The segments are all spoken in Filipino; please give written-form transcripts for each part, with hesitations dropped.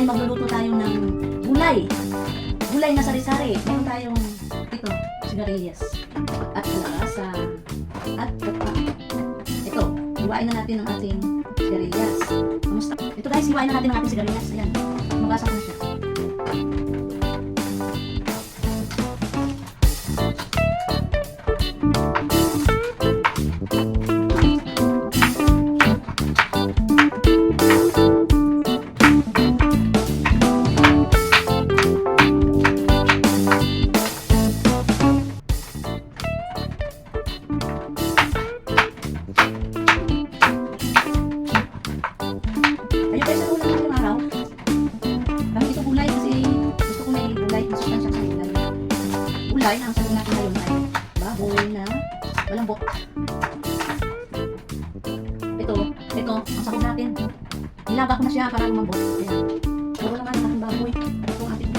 magluluto tayo ng gulay. Gulay na sari-sari. Meron tayong ito, sigarilyas. At kalabasa. At papa. Ito, hiwain na natin ang ating sigarilyas. Kamusta? Ito guys, hiwain na natin ang ating sigarilyas. Ayan, magasa ko siya. Gulay, ang sabi natin ngayon ay baboy na malambot. Ito, ang sabi natin. Nilaga ko na siya para lumambot. Ayan. Puro naman ang ating baboy. Itong ating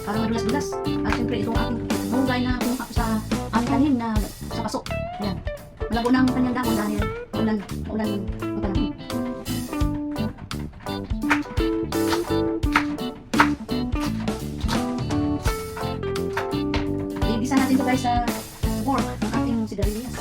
para madulas-dulas. At siyempre itong ating malunggay na kinuha ko sa aming tanim na sa paso. Ayan. Malabo na ang kanyang dahon dahil maulan ang panahon. Igisa natin ito guys sa pork ang ating sigarilyas.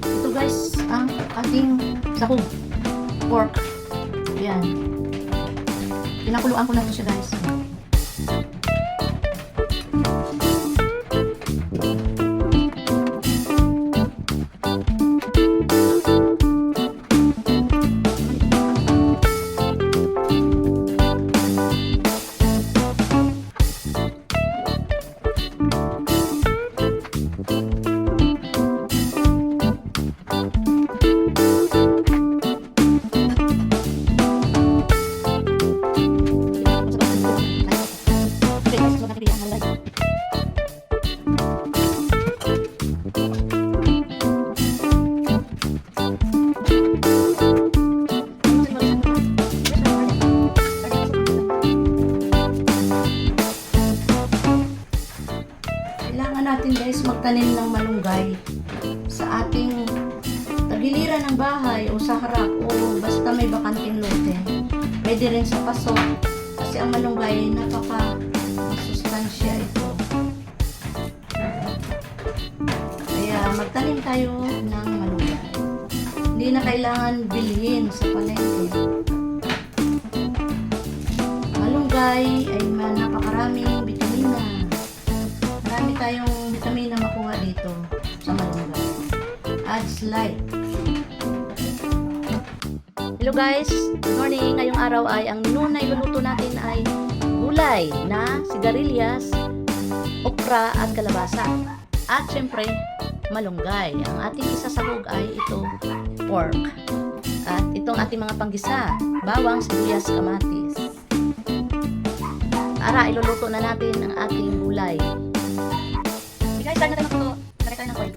Ito guys ang ating sahog pork. Ayan. Pinakuluan ko na ito siya guys. Natin guys magtanim ng malunggay sa ating tagiliran ng bahay o sa harap o basta may bakanting lote. Pwede rin sa paso kasi ang malunggay napaka masustansya ito. Kaya magtanim tayo ng malunggay. Hindi na kailangan bilhin sa palengke. Malunggay ay napakaraming bitamina. Marami tayong vitamina makuha dito sa malunggay. Adds light. Hello guys! Good morning! Ngayong araw ay ang menu na iluluto natin ay gulay na sigarilyas, okra at kalabasa. At syempre, malunggay. Ang ating isasahog ay ito, pork. At itong ating mga panggisa, bawang, sibuyas, kamatis. Tara, iluluto na natin ang ating gulay. Guys, start na tayo magluto. Lagay tayo ng oil.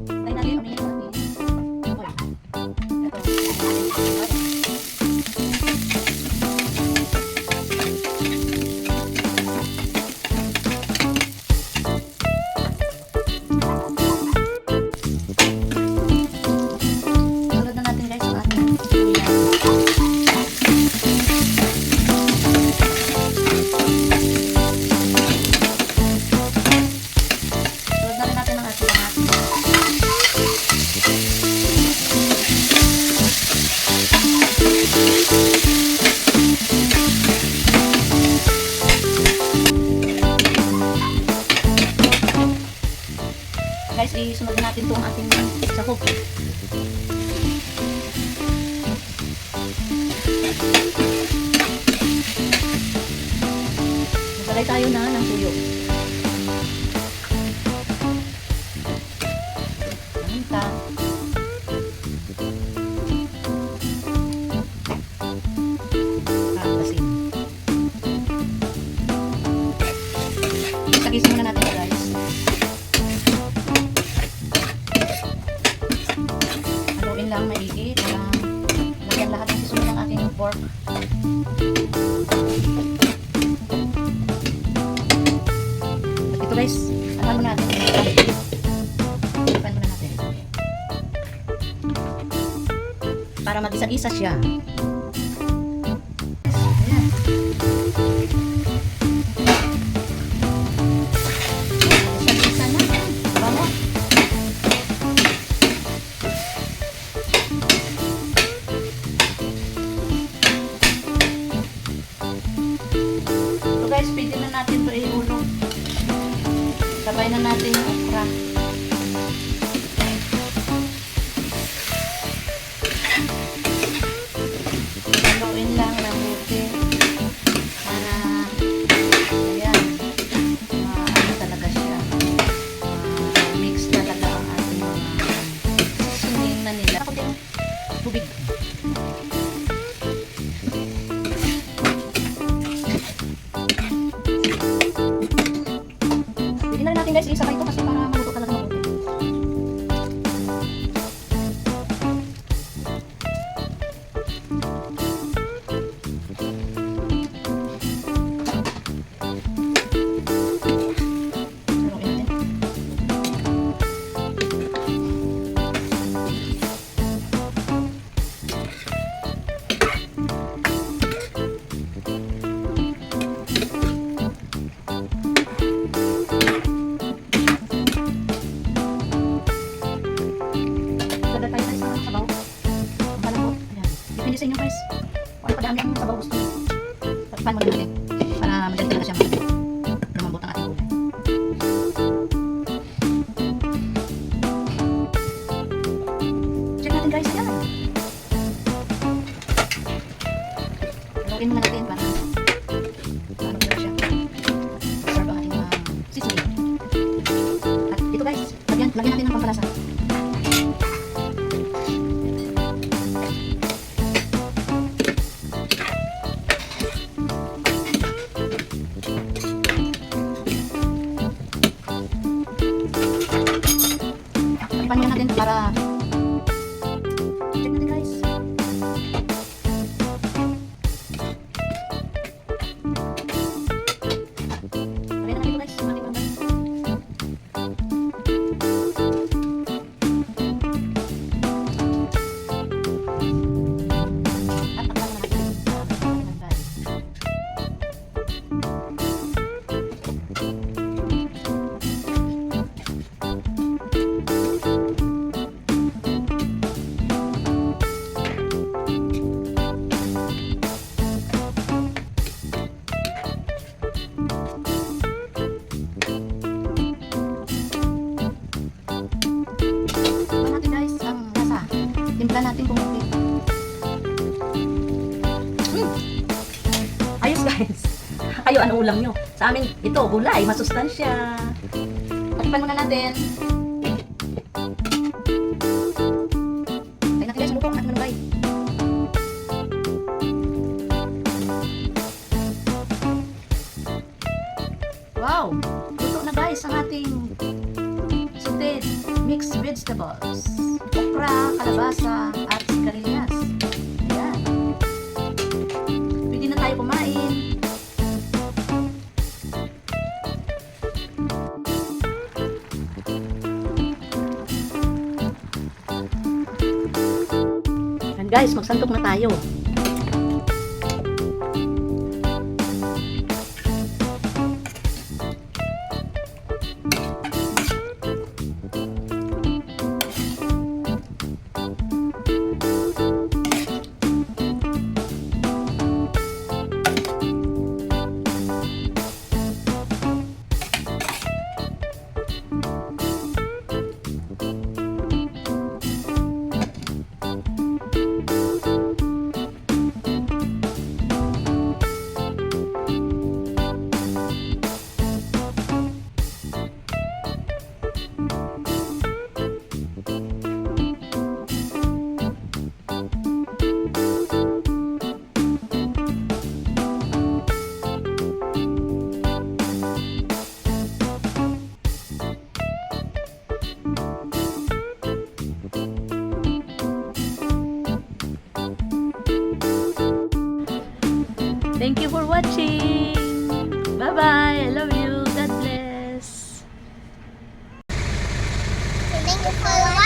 Tayo natin, uminit natin oil. Sunod na natin guys ang ating gulay. Guys, isunod natin itong ating sahog. Masalay tayo na ng tuyo. Paminta. Asin. Isagisin muna natin guys. Ito guys, ano muna natin? Pan muna natin. Para mag-isa-isa siya. Ayan. Isa-isa na. Bango. So guys, pwede na natin ito ihulog. Sabay na natin yung okra. Haluin lang mabuti para ayan, ano talaga siya. Mix talaga ang ating mga seasoning na nila. Ako din tubig. Pwede na rin natin guys isakay ito kasi para maluto talaga mabuti. Haluin natin. Dada tayo guys ng sabaw. Ang palambot. Ayan. Depende sa inyo guys. Kung ano kadami ang sabaw gusto nyo. Takpan muna natin. Para madali talaga siya lumambot ang ating gulay. Check natin guys. Ayan. Haluin muna natin para ano talaga siya. Serve ang ating seasoning. At ito guys, lagyan natin ng pampalasa. Takpan muna natin para check natin guys. Lagyan natin ito guys, ating panggal. At takpan muna natin para matanggal. Tikman natin guys ang lasa. Timpla natin kung okay. Ayos guys. Kayo, ano ulam nyo? Sa amin, ito, gulay, masustansya. Takpan muna natin. Tayo natin guys, luto ang ating malunggay. Wow! Luto na guys ang ating sauteed mixed vegetables. Okra, kalabasa, at sigarilyas. Ayan. Pwede na tayo kumain. Ayan guys, magsantok na tayo. Thank you for watching. Bye-bye. I love you. God bless. gusto ko